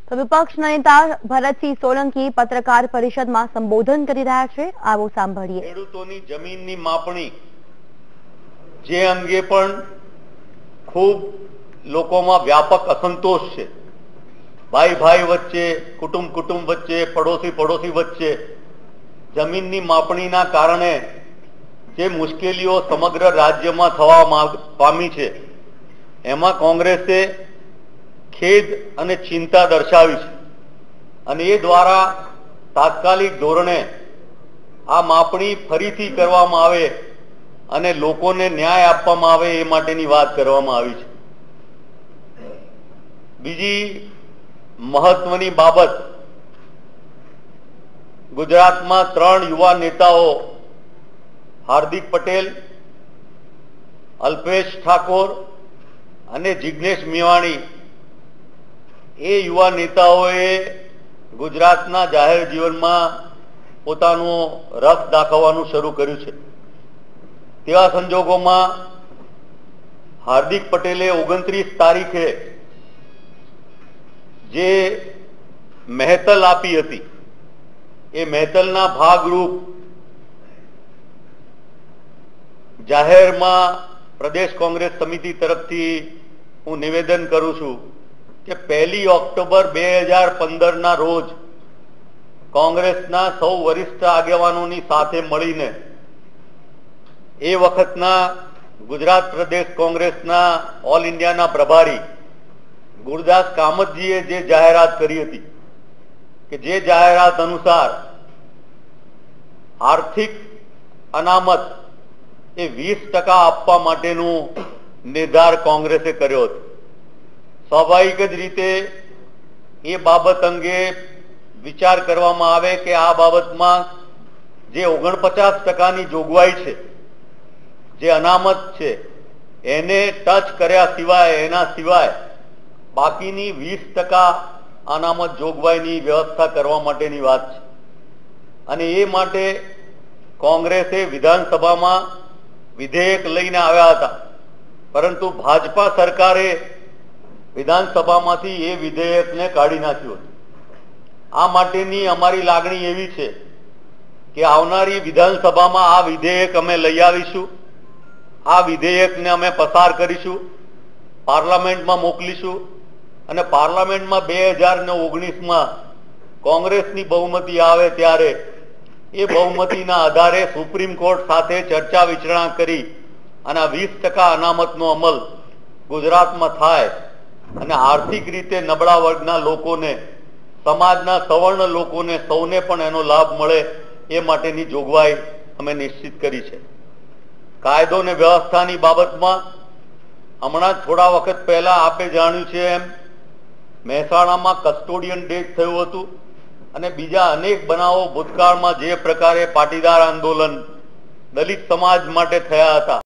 તો વિપક્ષના નેતા ભરતસિંહ સોલંકી પત્રકાર પરિષદમાં સંબોધન કરી રહ્યા છે। આવો સાંભળીએ। ખેડૂતોની જમીનની માપણી જે અંગે પણ ખૂબ લોકોમાં વ્યાપક અસંતોષ છે। ભાઈ ભાઈ વચ્ચે, કુટુંબ કુટુંબ વચ્ચે, પડોશી પડોશી વચ્ચે જમીનની માપણીના કારણે જે મુશ્કેલીઓ સમગ્ર રાજ્યમાં થવા પામી છે, એમાં કોંગ્રેસે ખેદ અને ચિંતા દર્શાવી છે અને એ દ્વારા તાત્કાલિક ધોરણે આ માપણી ફરીથી કરવામાં આવે અને લોકોને ન્યાય આપવામાં આવે એ માટેની વાત કરવામાં આવી છે। બીજી મહત્વની બાબત, ગુજરાતમાં 3 યુવા નેતાઓ હાર્દિક પટેલ, અલ્પેશ ઠાકોર અને જિગ્નેશ મેવાણી એ યુવા નેતાઓએ ગુજરાતના જાહેર જીવનમાં પોતાનો રસ દાખવવાનું શરૂ કર્યું છે। તેવા સંજોગોમાં હાર્દિક પટેલે 29 તારીખે જે મહેતલ આપી હતી, એ મહેતલના ભાગરૂપ જાહેરમાં પ્રદેશ કોંગ્રેસ સમિતિ તરફથી હું નિવેદન કરું છું કે 1 ઓક્ટોબર 2015ના રોજ કોંગ્રેસના સૌ વરિષ્ઠ આગેવાનોની સાથે મળીને એ વખતના ગુજરાત પ્રદેશ કોંગ્રેસના ઓલ ઇન્ડિયાના પ્રભારી ગુરદાસ કામતજીએ જે જાહેરાત કરી હતી કે જે જાહેરાત અનુસાર આર્થિક અનામત એ 20% આપવા માટેનું નિર્ધાર કોંગ્રેસે કર્યો હતો। સ્વાભાવિક જ રીતે એ બાબત અંગે વિચાર કરવામાં આવે કે આ બાબતમાં જે 49%ની જોગવાઈ છે, જે અનામત છે, એને ટચ કર્યા સિવાય, એના સિવાય બાકીની 20% અનામત જોગવાઈની વ્યવસ્થા કરવા માટેની વાત છે અને એ માટે કોંગ્રેસે વિધાનસભામાં વિધેયક લઈને આવ્યા હતા, પરંતુ ભાજપા સરકારે વિધાનસભામાંથી એ વિધેયકને કાઢી નાખ્યું હતું। આ માટેની અમારી લાગણી એવી છે કે આવનારી વિધાનસભામાં આ વિધેયક અમે લઈ આવીશું, આ વિધેયકને અમે પસાર કરીશું, પાર્લામેન્ટમાં મોકલીશું અને પાર્લામેન્ટમાં 2019માં કોંગ્રેસની બહુમતી આવે ત્યારે એ બહુમતીના આધારે સુપ્રીમ કોર્ટ સાથે ચર્ચા વિચારણા કરી અને આ 20% અનામતનો અમલ ગુજરાતમાં થાય અને આર્થિક રીતે નબળા વર્ગના લોકોને, સમાજના સવર્ણ લોકોને, સૌને પણ એનો લાભ મળે એ માટેની જોગવાઈ અમે નિશ્ચિત કરી છે। કાયદો અને વ્યવસ્થાની બાબતમાં હમણાં થોડા વખત પહેલા આપે જાણ્યું છે એમ મહેસાણામાં કસ્ટોડિયન ડેથ થયું હતું અને બીજા અનેક બનાવો ભૂતકાળમાં જે પ્રકારે પાટીદાર આંદોલન દલિત સમાજ માટે થયા હતા